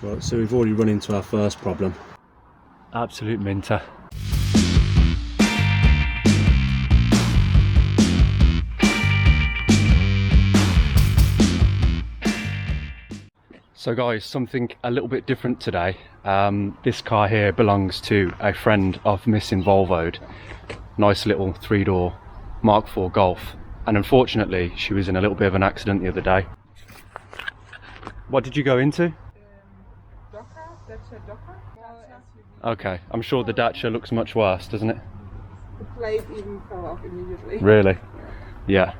Right, so we've already run into our first problem. Absolute minter. So guys, something a little bit different today. This car here belongs to a friend of Miss Involvo'd. Nice little 3-door Mk4 Golf. And unfortunately, she was in a little bit of an accident the other day. What did you go into? Okay, I'm sure the Dacia looks much worse, doesn't it? The plate even fell off immediately. Really? Yeah.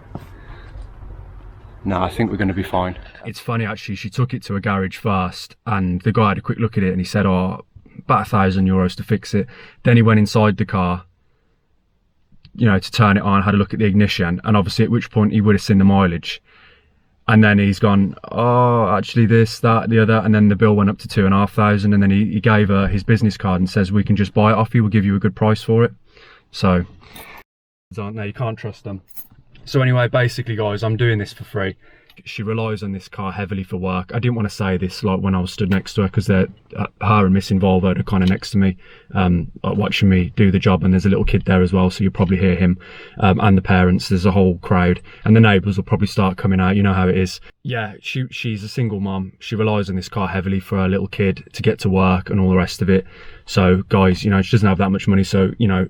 No, I think we're going to be fine. It's funny actually, she took it to a garage first and the guy had a quick look at it and he said, oh, about €1,000 to fix it. Then he went inside the car, you know, to turn it on, had a look at the ignition, and obviously at which point he would have seen the mileage. And then he's gone, oh, actually this, that, the other, and then the bill went up to 2,500, and then he gave her his business card and says, we can just buy it off you, we'll give you a good price for it. So, aren't they? You can't trust them. So anyway, basically guys, I'm doing this for free. She relies on this car heavily for work. I didn't want to say this like when I was stood next to her, because her and Miss Involvo'd are kind of next to me, watching me do the job, and there's a little kid there as well, so you'll probably hear him, and the parents. There's a whole crowd, and the neighbours will probably start coming out. You know how it is. Yeah, she's a single mom. She relies on this car heavily for her little kid to get to work and all the rest of it. So guys, you know, she doesn't have that much money, so you know,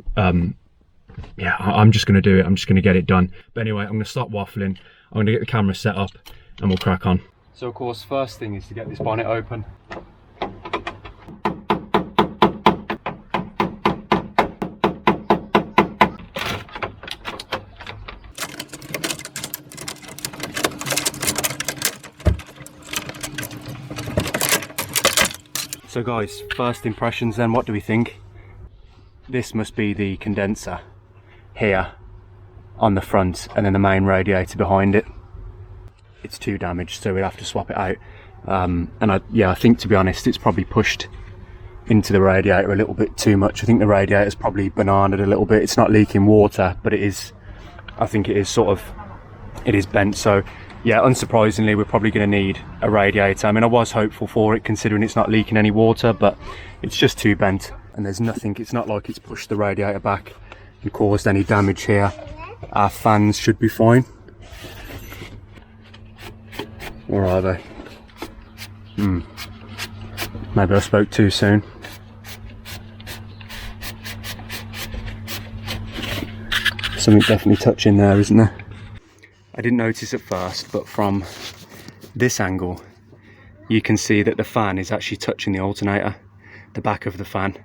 yeah, I'm just going to do it. I'm just going to get it done. But anyway, I'm going to stop waffling. I'm going to get the camera set up and we'll crack on. So of course, first thing is to get this bonnet open. So guys, first impressions then, what do we think? This must be the condenser here on the front, and then the main radiator behind it. It's too damaged, so we'll have to swap it out. And I think, to be honest, it's probably pushed into the radiator a little bit too much. I think the radiator's probably bananaed a little bit. It's not leaking water, but it is, I think it is sort of, it is bent. So yeah, unsurprisingly, we're probably going to need a radiator. I mean, I was hopeful for it considering it's not leaking any water, but it's just too bent. And there's nothing, it's not like it's pushed the radiator back and caused any damage here. Our fans should be fine. Or are they? Maybe I spoke too soon. Something definitely touching there, isn't there? I didn't notice at first, but from this angle you can see that the fan is actually touching the alternator, the back of the fan.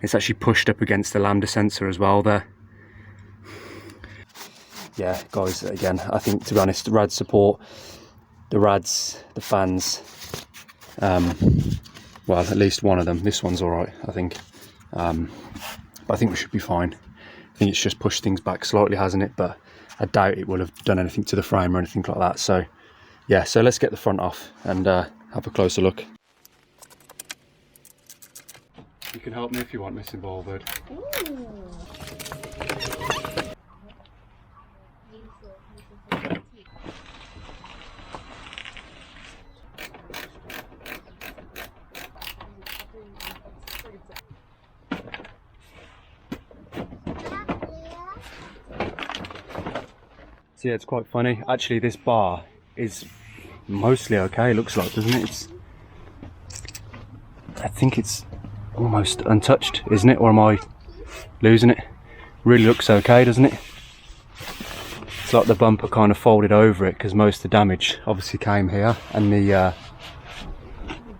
It's actually pushed up against the lambda sensor as well there. Yeah, guys, again, I think, to be honest, the rad support, the rads, the fans, well, at least one of them, this one's all right, I think. But I think we should be fine. I think it's just pushed things back slightly, hasn't it? But I doubt it will have done anything to the frame or anything like that. So, yeah, so let's get the front off and have a closer look. You can help me if you want, Miss Involvo'd. So yeah, it's quite funny. Actually, this bar is mostly okay, looks like, doesn't it? I think it's almost untouched, isn't it? Or am I losing it? Really looks okay, doesn't it? It's like the bumper kind of folded over it because most of the damage obviously came here and the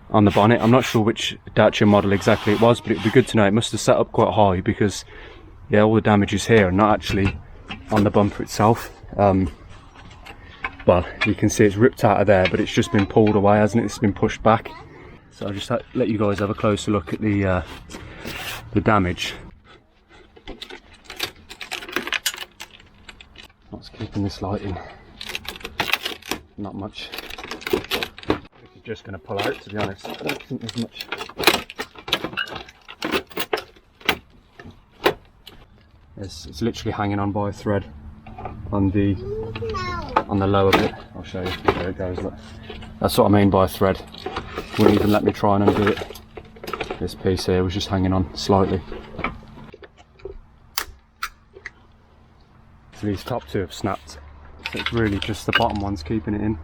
on the bonnet. I'm not sure which Dacia model exactly it was, but it'd be good to know. It must have set up quite high because yeah, all the damage is here and not actually on the bumper itself. Well, you can see it's ripped out of there, but it's just been pulled away, hasn't it? It's been pushed back. So I'll just let you guys have a closer look at the damage. What's keeping this lighting? Not much. This is just going to pull out, to be honest. I don't think there's much. It's literally hanging on by a thread on the lower bit. I'll show you. There it goes. Look. That's what I mean by a thread. wouldn't even let me try and undo it. This piece here was just hanging on slightly. So these top two have snapped, so it's really just the bottom one's keeping it in.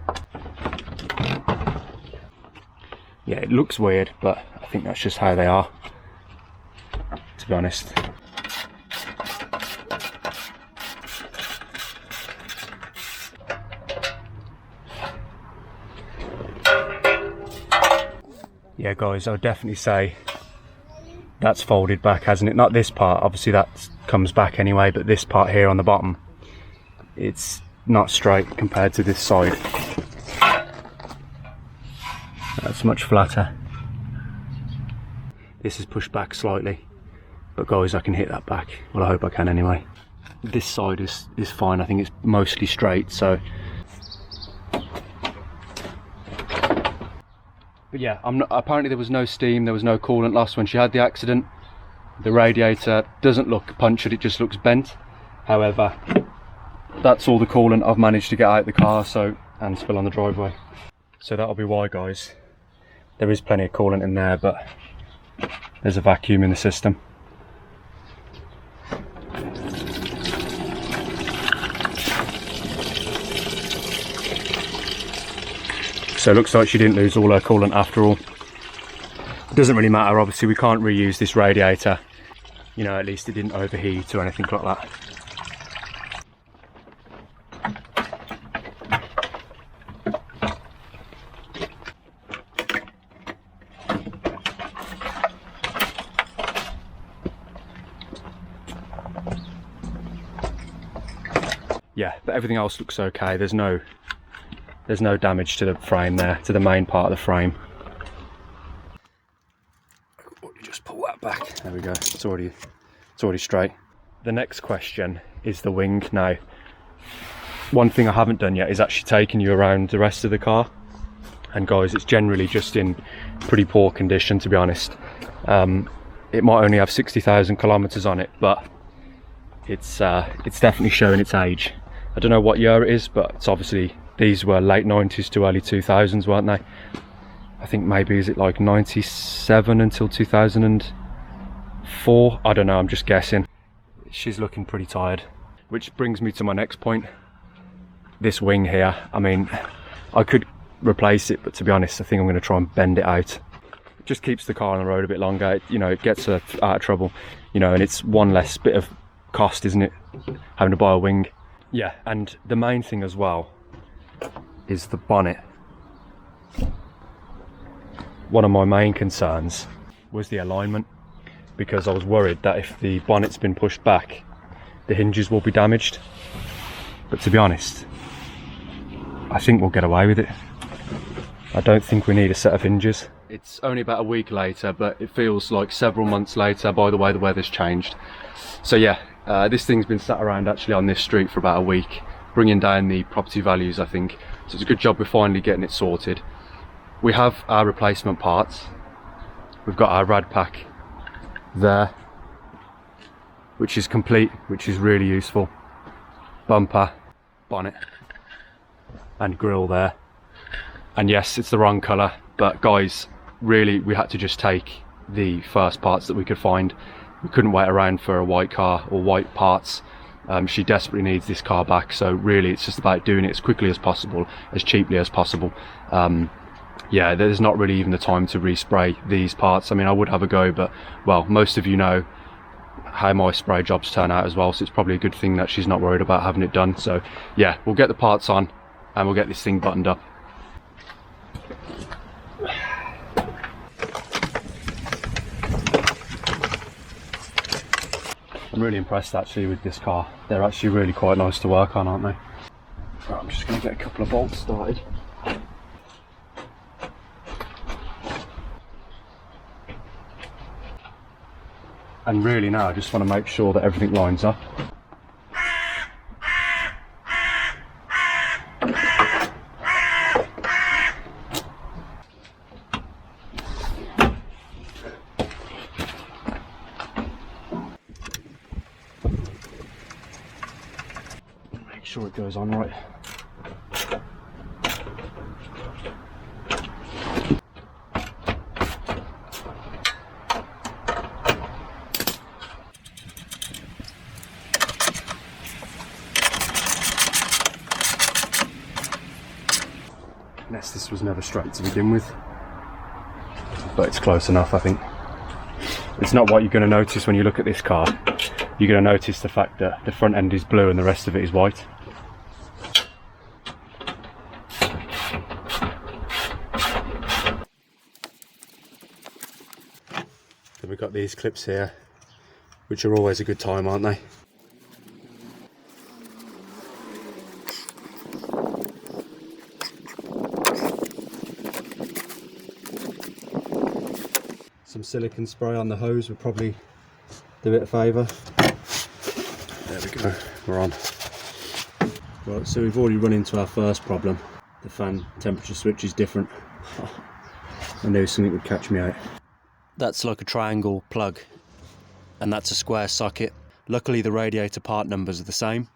Yeah, it looks weird, but I think that's just how they are, to be honest. Yeah guys, I would definitely say that's folded back, hasn't it? Not this part, obviously that comes back anyway, but this part here on the bottom, it's not straight compared to this side. That's much flatter. This is pushed back slightly, but guys, I can hit that back. Well, I hope I can anyway. This side is fine. I think it's mostly straight, so. But yeah, apparently there was no steam, there was no coolant loss when she had the accident. The radiator doesn't look punctured, it just looks bent. However, that's all the coolant I've managed to get out of the car, so, and spill on the driveway. So that'll be why, guys. There is plenty of coolant in there, but there's a vacuum in the system. So it looks like she didn't lose all her coolant after all. It doesn't really matter, obviously we can't reuse this radiator. You know, at least it didn't overheat or anything like that. Yeah, but everything else looks okay. There's no damage to the frame there, to the main part of the frame. Just pull that back. There we go. It's already straight. The next question is the wing. Now, one thing I haven't done yet is actually taking you around the rest of the car. And guys, it's generally just in pretty poor condition, to be honest. It might only have 60,000 kilometers on it, but it's definitely showing its age. I don't know what year it is, but it's obviously, these were late 90s to early 2000s, weren't they? I think maybe, is it like 97 until 2004? I don't know, I'm just guessing. She's looking pretty tired. Which brings me to my next point. This wing here, I mean, I could replace it, but to be honest, I think I'm going to try and bend it out. It just keeps the car on the road a bit longer, you know, it gets her out of trouble, you know, and it's one less bit of cost, isn't it, having to buy a wing. Yeah, and the main thing as well is the bonnet. One of my main concerns was the alignment, because I was worried that if the bonnet's been pushed back, the hinges will be damaged. But to be honest, I think we'll get away with it. I don't think we need a set of hinges. It's only about a week later, but it feels like several months later by the way the weather's changed. So yeah, this thing's been sat around actually on this street for about a week, bringing down the property values, I think. So it's a good job we're finally getting it sorted. We have our replacement parts. We've got our rad pack there, which is complete, which is really useful. Bumper, bonnet, and grille there. And yes, it's the wrong colour, but guys, really we had to just take the first parts that we could find. We couldn't wait around for a white car or white parts. She desperately needs this car back, so really it's just about doing it as quickly as possible, as cheaply as possible. Yeah, there's not really even the time to respray these parts. I mean, I would have a go, but well, most of you know how my spray jobs turn out as well, so it's probably a good thing that she's not worried about having it done. So yeah, we'll get the parts on and we'll get this thing buttoned up. I'm really impressed actually with this car. They're actually really quite nice to work on, aren't they? Right, I'm just going to get a couple of bolts started. And really now I just want to make sure that everything lines up. Make sure it goes on right. unless this was never straight to begin with. But it's close enough, I think. It's not what you're going to notice when you look at this car. You're going to notice the fact that the front end is blue and the rest of it is white. Then we've got these clips here, which are always a good time, aren't they? Some silicone spray on the hose would probably do it a favour. There we go, we're on. Right, so we've already run into our first problem. The fan temperature switch is different. I knew something would catch me out. That's like a triangle plug, and that's a square socket. Luckily the radiator part numbers are the same,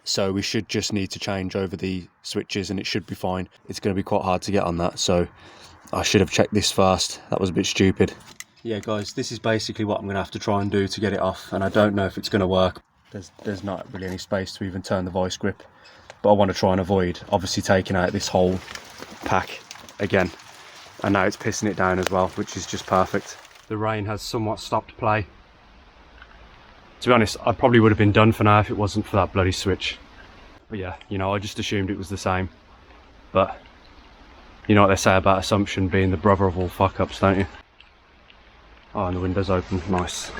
so we should just need to change over the switches and it should be fine. It's going to be quite hard to get on that, so I should have checked this first. That was a bit stupid. Yeah guys, this is basically what I'm going to have to try and do to get it off, and I don't know if it's going to work. There's not really any space to even turn the vice grip, but I want to try and avoid obviously taking out this whole pack again. And now it's pissing it down as well, which is just perfect. The rain has somewhat stopped play. To be honest, I probably would have been done for now if it wasn't for that bloody switch. But yeah, you know, I just assumed it was the same. But you know what they say about assumption being the brother of all fuck-ups, don't you? Oh, and the window's open, nice.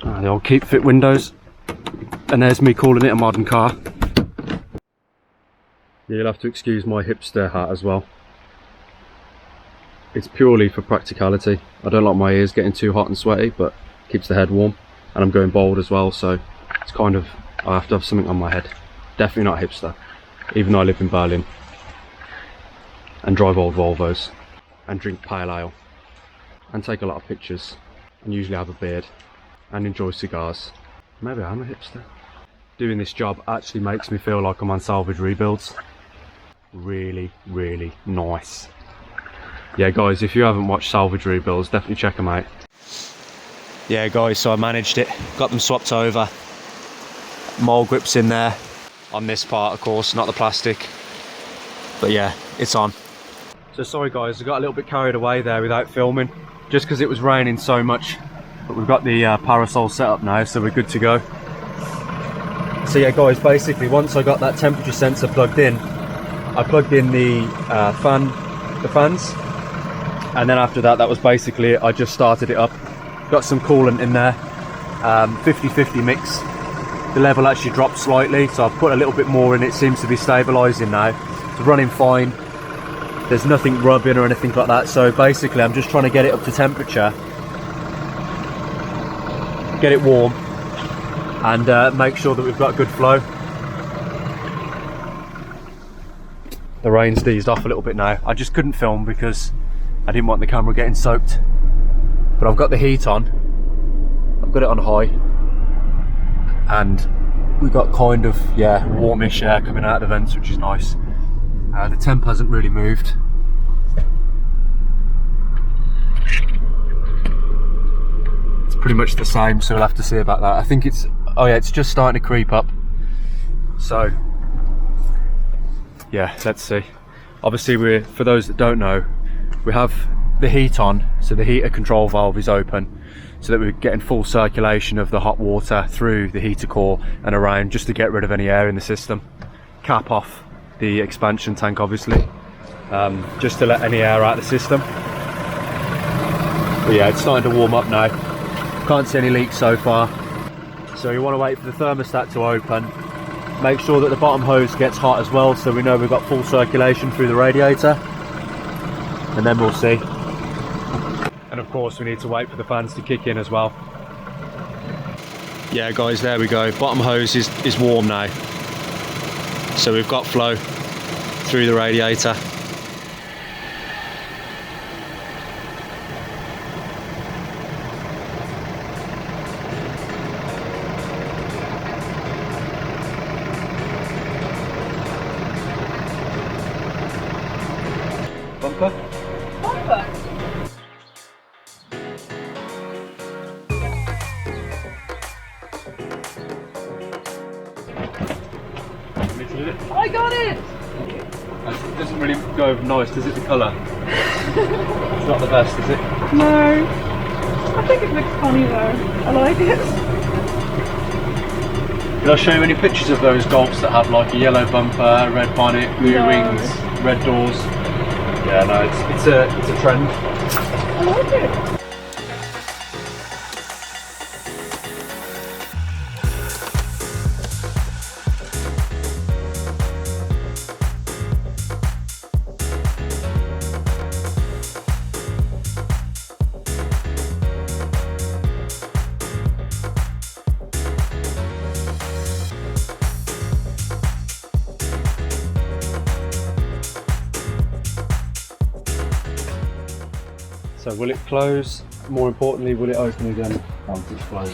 The old keep fit windows. And there's me calling it a modern car. Yeah, you'll have to excuse my hipster hat as well. It's purely for practicality. I don't like my ears getting too hot and sweaty, but keeps the head warm. And I'm going bald as well, so it's kind of, I have to have something on my head. Definitely not hipster, even though I live in Berlin. And drive old Volvos. And drink pale ale. And take a lot of pictures. And usually have a beard. And enjoy cigars. Maybe I'm a hipster. Doing this job actually makes me feel like I'm on salvage rebuilds. Really, really nice. Yeah guys, if you haven't watched salvage rebuilds, definitely check them out. Yeah guys, so I managed it. Got them swapped over. Mole grips in there. On this part of course, not the plastic. But yeah, it's on. So sorry guys, I got a little bit carried away there without filming. Just because it was raining so much. But we've got the parasol set up now, so we're good to go. So yeah guys, basically once I got that temperature sensor plugged in, I plugged in the fans, and then after that was basically it. I just started it up, got some coolant in there, 50-50 mix. The level actually dropped slightly, so I've put a little bit more in. It seems to be stabilising now. It's running fine, there's nothing rubbing or anything like that. So basically I'm just trying to get it up to temperature, get it warm, and make sure that we've got good flow. The rain's eased off a little bit now. I just couldn't film because I didn't want the camera getting soaked. But I've got the heat on. I've got it on high. And we've got kind of, yeah, warmish air coming out of the vents, which is nice. The temp hasn't really moved. Pretty much the same, so we'll have to see about that. I think it's, oh yeah, it's just starting to creep up, so yeah, let's see. Obviously for those that don't know, we have the heat on, so the heater control valve is open so that we're getting full circulation of the hot water through the heater core and around, just to get rid of any air in the system. Cap off the expansion tank obviously, just to let any air out of the system. But yeah, it's starting to warm up now. Can't see any leaks so far. So you want to wait for the thermostat to open. Make sure that the bottom hose gets hot as well, so we know we've got full circulation through the radiator. And then we'll see. And of course we need to wait for the fans to kick in as well. Yeah guys, there we go. Bottom hose is warm now. So we've got flow through the radiator. Bumper? Bumper. did it? I got it! It doesn't really go over nice, does it, the colour? It's not the best, is it? No. I think it looks funny though. I like it. Did I show you any pictures of those Golfs that have like a yellow bumper, red bonnet, blue wings, red doors? Yeah, no, it's a trend. I like it. So will it close? More importantly, will it open again once it's closed?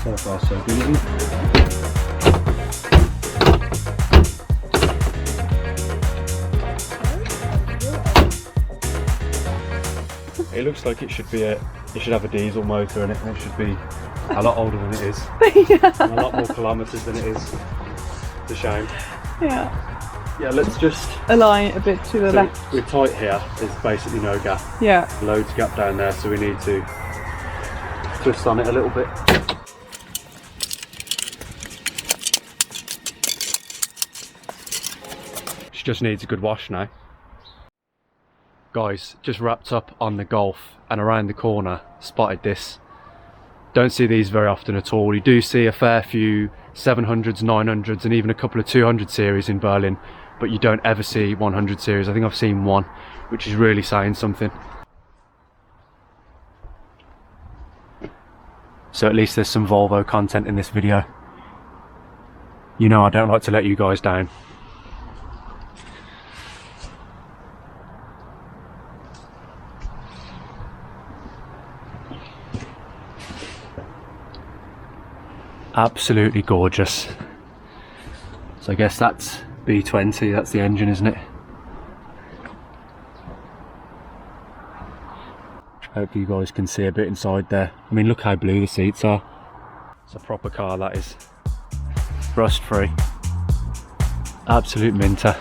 So far so good, isn't it? It looks like it should have a diesel motor in it, and it should be a lot older than it is. Yeah. And a lot more kilometres than it is. It's a shame. Yeah. Yeah, let's just Align it a bit to the left. We're tight here. There's basically no gap. Yeah. Loads of gap down there, so we need to twist on it a little bit. She just needs a good wash now. Guys, just wrapped up on the Golf, and around the corner spotted this. Don't see these very often at all. You do see a fair few 700s, 900s and even a couple of 200 series in Berlin, but you don't ever see 100 series. I think I've seen one, which is really saying something. So at least there's some Volvo content in this video. You know I don't like to let you guys down. Absolutely gorgeous. So I guess that's B20, that's the engine, isn't it? Hopefully you guys can see a bit inside there. I mean, look how blue the seats are. It's a proper car, that is. Rust free. Absolute minter.